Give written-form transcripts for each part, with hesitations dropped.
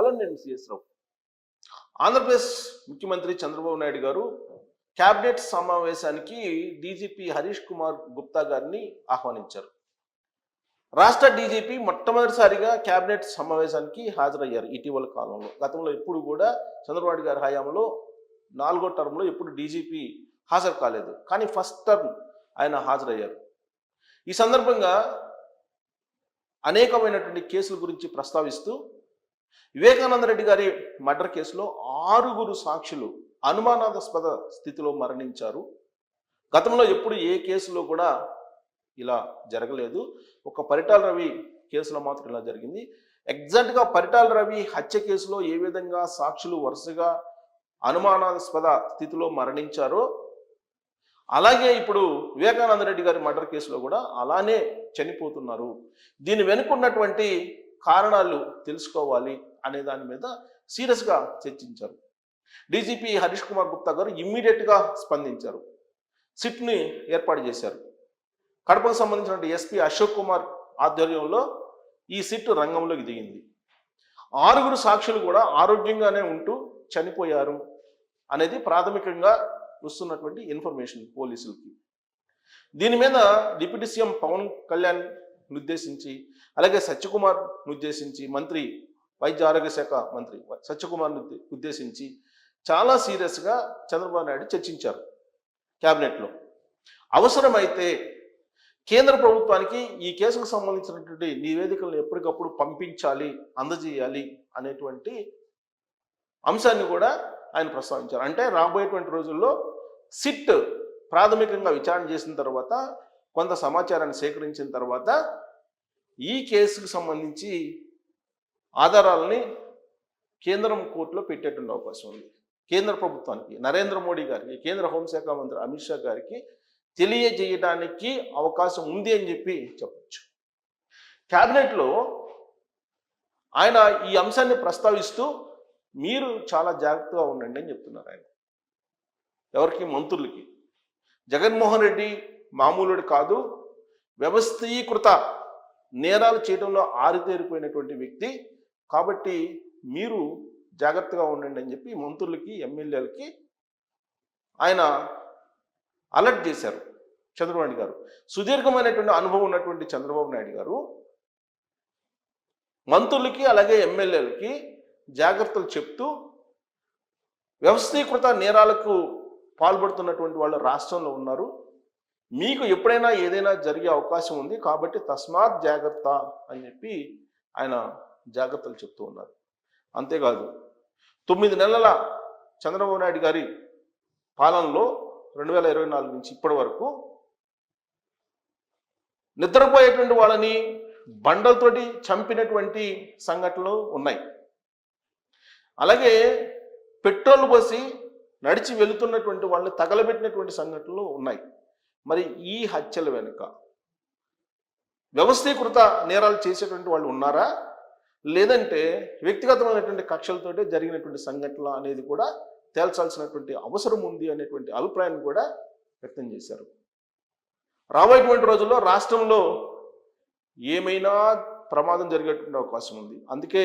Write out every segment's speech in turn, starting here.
Hello, నేను CS రావు. ఆంధ్రప్రదేశ్ ముఖ్యమంత్రి చంద్రబాబు నాయుడు గారు క్యాబినెట్ సమావేశానికి డీజీపీ హరీష్ కుమార్ గుప్తా గారిని ఆహ్వానించారు. రాష్ట్ర డీజీపీ మొట్టమొదటిసారిగా క్యాబినెట్ సమావేశానికి హాజరయ్యారు ఇటీవల కాలంలో. గతంలో ఎప్పుడు కూడా చంద్రబాబు నాయుడు గారి హయాంలో 4వ టర్మ్లో ఎప్పుడు డీజీపీ హాజరు కాలేదు, కానీ ఫస్ట్ టర్మ్ ఆయన హాజరయ్యారు. ఈ సందర్భంగా అనేకమైనటువంటి కేసుల గురించి ప్రస్తావిస్తూ వివేకానంద రెడ్డి గారి మర్డర్ కేసులో 6 సాక్షులు అనుమానాస్పద స్థితిలో మరణించారు. గతంలో ఎప్పుడు ఏ కేసులో కూడా ఇలా జరగలేదు. ఒక పరిటాల రవి కేసులో మాత్రం ఇలా జరిగింది. ఎగ్జాక్ట్గా పరిటాల రవి హత్య కేసులో ఏ విధంగా సాక్షులు వరుసగా అనుమానాస్పద స్థితిలో మరణించారో, అలాగే ఇప్పుడు వివేకానంద రెడ్డి గారి మర్డర్ కేసులో కూడా అలానే చనిపోతున్నారు. దీని వెనుకున్నటువంటి కారణాలు తెలుసుకోవాలి అనే దాని మీద సీరియస్గా చర్చించారు. డీజీపీ హరీష్ కుమార్ గుప్తా గారు ఇమ్మీడియట్గా స్పందించారు. సిట్ని ఏర్పాటు చేశారు. కడపకు సంబంధించిన ఎస్పీ అశోక్ కుమార్ ఆధ్వర్యంలో ఈ సిట్ రంగంలోకి దిగింది. 6 సాక్షులు కూడా ఆరోగ్యంగానే ఉంటూ చనిపోయారు అనేది ప్రాథమికంగా వస్తున్నటువంటి ఇన్ఫర్మేషన్ పోలీసులకి. దీని మీద డిప్యూటీ సీఎం పవన్ కళ్యాణ్ ఉద్దేశించి, అలాగే సత్యకుమార్ ఉద్దేశించి, మంత్రి వైద్య ఆరోగ్య శాఖ మంత్రి సత్యకుమార్ ఉద్దేశించి చాలా సీరియస్గా చంద్రబాబు నాయుడు చర్చించారు క్యాబినెట్లో. అవసరమైతే కేంద్ర ప్రభుత్వానికి ఈ కేసుకు సంబంధించినటువంటి నివేదికలను ఎప్పటికప్పుడు పంపించాలి, అందజేయాలి అనేటువంటి అంశాన్ని కూడా ఆయన ప్రస్తావించారు. అంటే రాబోయేటువంటి రోజుల్లో సిట్ ప్రాథమికంగా విచారణ చేసిన తర్వాత, కొంత సమాచారాన్ని సేకరించిన తర్వాత ఈ కేసుకు సంబంధించి ఆధారాలని కేంద్రం కోర్టులో పెట్టేటువంటి అవకాశం ఉంది. కేంద్ర ప్రభుత్వానికి, నరేంద్ర మోడీ గారికి, కేంద్ర హోంశాఖ మంత్రి అమిత్ షా గారికి తెలియజేయడానికి అవకాశం ఉంది అని చెప్పి చెప్పచ్చు. క్యాబినెట్లో ఆయన ఈ అంశాన్ని ప్రస్తావిస్తూ మీరు చాలా జాగ్రత్తగా ఉండండి అని చెప్తున్నారు ఆయన. ఎవరికి? మంత్రులకి. జగన్మోహన్ రెడ్డి మామూలుడు కాదు, వ్యవస్థీకృత నేరాలు చేయడంలో ఆరితేరిపోయినటువంటి వ్యక్తి, కాబట్టి మీరు జాగ్రత్తగా ఉండండి అని చెప్పి మంత్రులకి, ఎమ్మెల్యేలకి ఆయన అలర్ట్ చేశారు చంద్రబాబు నాయుడు గారు. సుదీర్ఘమైనటువంటి అనుభవం ఉన్నటువంటి చంద్రబాబు నాయుడు గారు మంత్రులకి అలాగే ఎమ్మెల్యేలకి జాగ్రత్తలు చెప్తూ, వ్యవస్థీకృత నేరాలకు పాల్పడుతున్నటువంటి వాళ్ళు రాష్ట్రంలో ఉన్నారు, మీకు ఎప్పుడైనా ఏదైనా జరిగే అవకాశం ఉంది, కాబట్టి తస్మాత్ జాగ్రత్త అని చెప్పి ఆయన జాగ్రత్తలు చెప్తూ ఉన్నారు. అంతేకాదు 9 నెలల చంద్రబాబు నాయుడు గారి పాలనలో 2024 నుంచి ఇప్పటి వరకు నిద్రపోయేటువంటి వాళ్ళని బండలతోటి చంపినటువంటి సంఘటనలు ఉన్నాయి. అలాగే పెట్రోల్ పోసి నడిచి వెళుతున్నటువంటి వాళ్ళని తగలబెట్టినటువంటి సంఘటనలు ఉన్నాయి. మరి ఈ హత్యల వెనుక వ్యవస్థీకృత నేరాలు చేసేటువంటి వాళ్ళు ఉన్నారా, లేదంటే వ్యక్తిగతమైనటువంటి కక్షలతోటే జరిగినటువంటి సంఘటనలు అనేది కూడా తేల్చాల్సినటువంటి అవసరం ఉంది అనేటువంటి అభిప్రాయాన్ని కూడా వ్యక్తం చేశారు. రాబోయేటువంటి రోజుల్లో రాష్ట్రంలో ఏమైనా ప్రమాదం జరిగేటువంటి అవకాశం ఉంది, అందుకే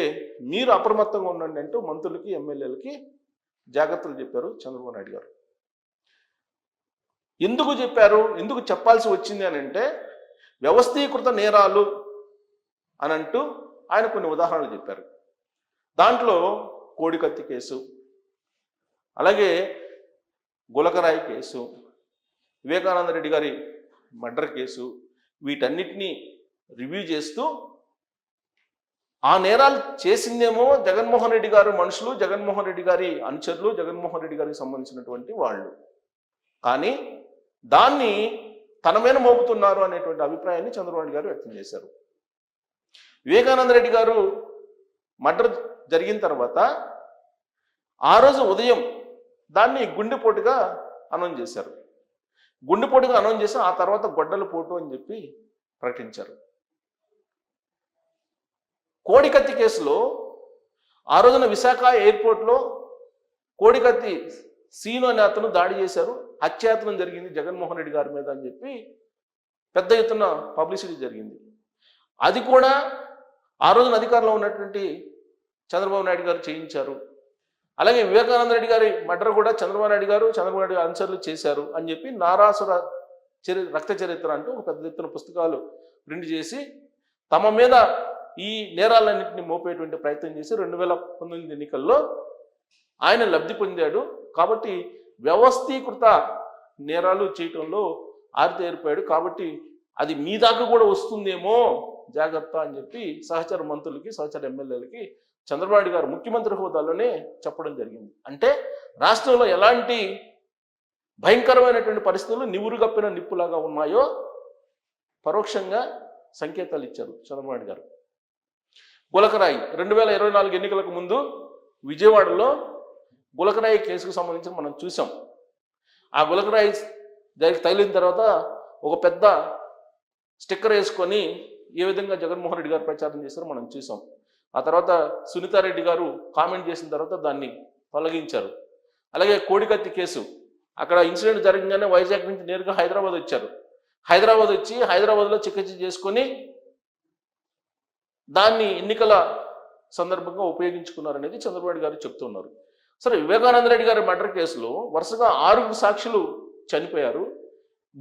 మీరు అప్రమత్తంగా ఉండండి అంటూ మంత్రులకి, ఎమ్మెల్యేలకి జాగ్రత్తలు చెప్పారు చంద్రబాబు నాయుడు గారు. ఎందుకు చెప్పారు, ఎందుకు చెప్పాల్సి వచ్చింది అని అంటే, వ్యవస్థీకృత నేరాలు అని అంటూ ఆయన కొన్ని ఉదాహరణలు చెప్పారు. దాంట్లో కోడికత్తి కేసు, అలాగే గులకరాయి కేసు, వివేకానంద రెడ్డి గారి మర్డర్ కేసు, వీటన్నిటినీ రివ్యూ చేస్తూ ఆ నేరాలు చేసిందేమో జగన్మోహన్ రెడ్డి గారు మనుషులు, జగన్మోహన్ రెడ్డి గారి అనుచరులు, జగన్మోహన్ రెడ్డి గారికి సంబంధించినటువంటి వాళ్ళు, కానీ దాన్ని తన మీద మోపుతున్నారు అనేటువంటి అభిప్రాయాన్ని చంద్రబాబు నాయుడు గారు వ్యక్తం చేశారు. వివేకానంద రెడ్డి గారు మర్డర్ జరిగిన తర్వాత ఆ రోజు ఉదయం దాన్ని గుండెపోటుగా అనౌన్స్ చేశారు. గుండెపోటుగా అనౌన్స్ చేసి ఆ తర్వాత గొడ్డల పోటు అని చెప్పి ప్రకటించారు. కోడికత్తి కేసులో ఆ రోజున విశాఖ ఎయిర్పోర్ట్లో కోడికత్తి సీను అనే అతను దాడి చేశారు, హత్యాయత్నం జరిగింది జగన్మోహన్ రెడ్డి గారి మీద అని చెప్పి పెద్ద ఎత్తున పబ్లిసిటీ జరిగింది. అది కూడా ఆ రోజున అధికారంలో ఉన్నటువంటి చంద్రబాబు నాయుడు గారు చేయించారు. అలాగే వివేకానంద రెడ్డి గారి మర్డర్ కూడా చంద్రబాబు నాయుడు గారు, చంద్రబాబు నాయుడు అనుచరులు చేశారు అని చెప్పి నారాసుర రక్త చరిత్ర అంటూ ఒక పెద్ద ఎత్తున పుస్తకాలు ప్రింట్ చేసి తమ మీద ఈ నేరాలన్నింటినీ మోపేటువంటి ప్రయత్నం చేసి 2019 ఎన్నికల్లో ఆయన లబ్ధి పొందాడు. కాబట్టి వ్యవస్థీకృత నేరాలు చేయటంలో ఆరితేరిపోయాడు. కాబట్టి అది మీ దాకా కూడా వస్తుందేమో జాగ్రత్త అని చెప్పి సహచర మంత్రులకి, సహచర ఎమ్మెల్యేలకి చంద్రబాబు నాయుడు గారు ముఖ్యమంత్రి హోదాలోనే చెప్పడం జరిగింది. అంటే రాష్ట్రంలో ఎలాంటి భయంకరమైనటువంటి పరిస్థితులు నివురుగప్పిన నిప్పులాగా ఉన్నాయో పరోక్షంగా సంకేతాలు ఇచ్చారు చంద్రబాబు నాయుడు గారు. గులకరాయి 2024 ఎన్నికలకు ముందు విజయవాడలో గులకరాయి కేసుకు సంబంధించి మనం చూసాం. ఆ గులకరాయి తగిలిన తర్వాత ఒక పెద్ద స్టిక్కర్ వేసుకొని ఏ విధంగా జగన్మోహన్ రెడ్డి గారు ప్రచారం చేశారో మనం చూసాం. ఆ తర్వాత సునీతారెడ్డి గారు కామెంట్ చేసిన తర్వాత దాన్ని తొలగించారు. అలాగే కోడికత్తి కేసు, అక్కడ ఇన్సిడెంట్ జరగగానే వైజాగ్ నుంచి నేరుగా హైదరాబాద్ వచ్చారు. హైదరాబాద్ వచ్చి హైదరాబాద్లో చికిత్స చేసుకొని దాన్ని ఎన్నికల సందర్భంగా ఉపయోగించుకున్నారనేది చంద్రబాబు నాయుడు గారు చెప్తున్నారు. సరే, వివేకానంద రెడ్డి గారి మర్డర్ కేసులో వరుసగా 6 సాక్షులు చనిపోయారు.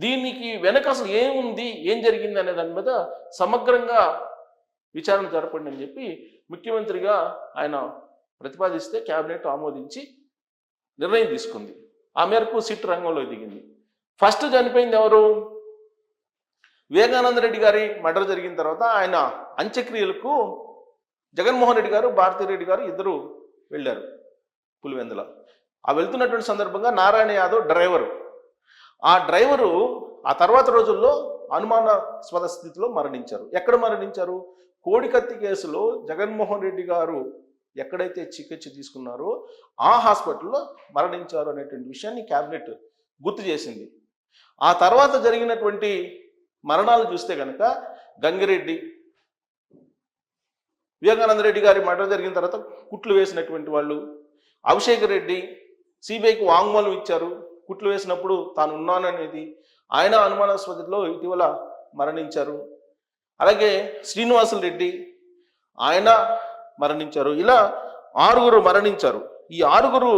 దీనికి వెనక అసలు ఏముంది, ఏం జరిగింది అనే దాని మీద సమగ్రంగా విచారణ జరపండి అని చెప్పి ముఖ్యమంత్రిగా ఆయన ప్రతిపాదిస్తే క్యాబినెట్ ఆమోదించి నిర్ణయం తీసుకుంది. ఆ మేరకు సిట్ రంగంలో దిగింది. ఫస్ట్ చనిపోయింది ఎవరు? వివేకానంద రెడ్డి గారి మర్డర్ జరిగిన తర్వాత ఆయన అంత్యక్రియలకు జగన్మోహన్ రెడ్డి గారు, భారతిరెడ్డి గారు ఇద్దరు వెళ్ళారు పులివెందుల. ఆ వెళ్తున్నటువంటి సందర్భంగా నారాయణ యాదవ్ డ్రైవరు, ఆ డ్రైవరు ఆ తర్వాత రోజుల్లో అనుమానాస్పద స్థితిలో మరణించారు. ఎక్కడ మరణించారు? కోడికత్తి కేసులో జగన్మోహన్ రెడ్డి గారు ఎక్కడైతే చికిత్స తీసుకున్నారో ఆ హాస్పిటల్లో మరణించారు అనేటువంటి విషయాన్ని క్యాబినెట్ గుర్తు చేసింది. ఆ తర్వాత జరిగినటువంటి మరణాలు చూస్తే కనుక గంగిరెడ్డి, వివేకానంద రెడ్డి గారి మర్డర్ జరిగిన తర్వాత కుట్లు వేసినటువంటి వాళ్ళు, అభిషేక్ రెడ్డి సిబిఐకి వాంగ్మూలం ఇచ్చారు. కుట్లు వేసినప్పుడు తాను ఉన్నాననేది ఆయన అనుమానాస్పదలో ఇటీవల మరణించారు. అలాగే శ్రీనివాసులు రెడ్డి ఆయన మరణించారు. ఇలా 6 మరణించారు. ఈ 6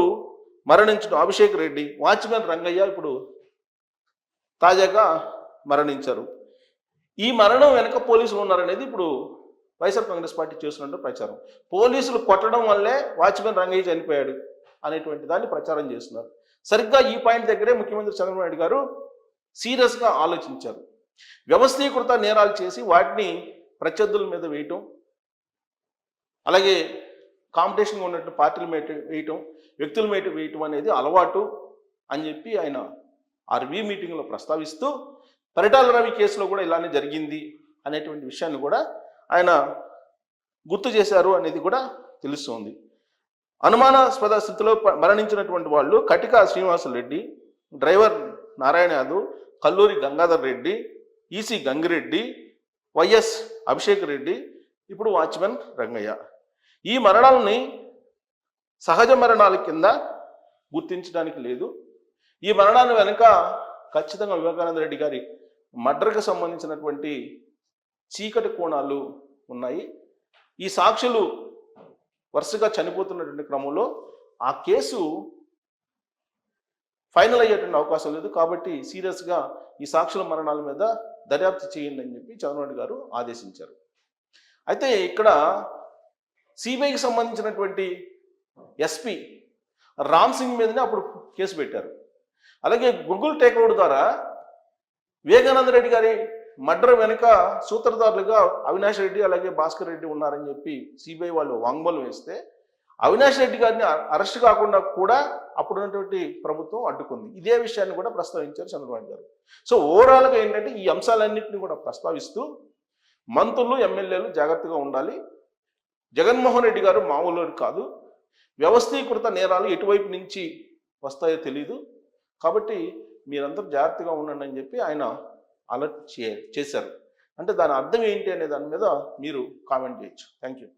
మరణించిన అభిషేక్ రెడ్డి, వాచ్మెన్ రంగయ్య ఇప్పుడు తాజాగా మరణించారు. ఈ మరణం వెనక పోలీసులు ఉన్నారనేది ఇప్పుడు వైఎస్ఆర్ కాంగ్రెస్ పార్టీ చేస్తున్నట్టు ప్రచారం. పోలీసులు కొట్టడం వల్లే వాచ్మెన్ రంగయ్య చనిపోయాడు అనేటువంటి దాన్ని ప్రచారం చేస్తున్నారు. సరిగ్గా ఈ పాయింట్ దగ్గరే ముఖ్యమంత్రి చంద్రబాబు నాయుడు గారు సీరియస్గా ఆలోచించారు. వ్యవస్థీకృత నేరాలు చేసి వాటిని ప్రత్యర్థుల మీద వేయటం, అలాగే కాంపిటీషన్గా ఉన్నట్టు పార్టీల మీద వేయటం, వ్యక్తుల మీద వేయటం అనేది అలవాటు అని చెప్పి ఆయన ఆ రివ్యూ మీటింగ్లో ప్రస్తావిస్తూ పరిటాల రవి కేసులో కూడా ఇలానే జరిగింది అనేటువంటి విషయాన్ని కూడా ఆయన గుర్తు చేశారు అనేది కూడా తెలుస్తోంది. అనుమానాస్పద స్థితిలో మరణించినటువంటి వాళ్ళు కటిక Srinivasulu Reddy, driver Narayana Yadav, Kalluri Gangadhar Reddy, EC Gangireddy, YS Abhishek Reddy, ఇప్పుడు వాచ్మెన్ రంగయ్య. ఈ మరణాలని సహజ మరణాల కింద గుర్తించడానికి లేదు. ఈ మరణాల వెనుక ఖచ్చితంగా వివేకానంద రెడ్డి గారి మర్డర్కి సంబంధించినటువంటి చీకటి కోణాలు ఉన్నాయి. ఈ సాక్షులు వరుసగా చనిపోతున్నటువంటి క్రమంలో ఆ కేసు ఫైనల్ అయ్యేటువంటి అవకాశం లేదు. కాబట్టి సీరియస్గా ఈ సాక్షుల మరణాల మీద దర్యాప్తు చేయండి అని చెప్పి చంద్రబాబు గారు ఆదేశించారు. అయితే ఇక్కడ సిబిఐకి సంబంధించినటువంటి ఎస్పీ రామ్ సింగ్ మీదనే అప్పుడు కేసు పెట్టారు. అలాగే గూగుల్ టేక్అవుట్ ద్వారా వివేకానంద రెడ్డి గారి మర్డర్ వెనుక సూత్రధారులుగా అవినాష్ రెడ్డి అలాగే భాస్కర్ రెడ్డి ఉన్నారని చెప్పి సిబిఐ వాళ్ళు వాంగ్మూలం వేస్తే అవినాష్ రెడ్డి గారిని అరెస్ట్ కాకుండా కూడా అప్పుడున్నటువంటి ప్రభుత్వం అడ్డుకుంది. ఇదే విషయాన్ని కూడా ప్రస్తావించారు చంద్రబాబు గారు. సో ఓవరాల్గా ఏంటంటే ఈ అంశాలన్నింటినీ కూడా ప్రస్తావిస్తూ మంత్రులు, ఎమ్మెల్యేలు జాగ్రత్తగా ఉండాలి. జగన్మోహన్ రెడ్డి గారు మామూలు కాదు. వ్యవస్థీకృత నేరాలు ఎటువైపు నుంచి వస్తాయో తెలీదు. కాబట్టి మీరందరూ జాగ్రత్తగా ఉండండి అని చెప్పి ఆయన అలర్ట్ చేశారు. అంటే దాని అర్థం ఏంటి అనే దాని మీద మీరు కామెంట్ చేయొచ్చు. Thank you.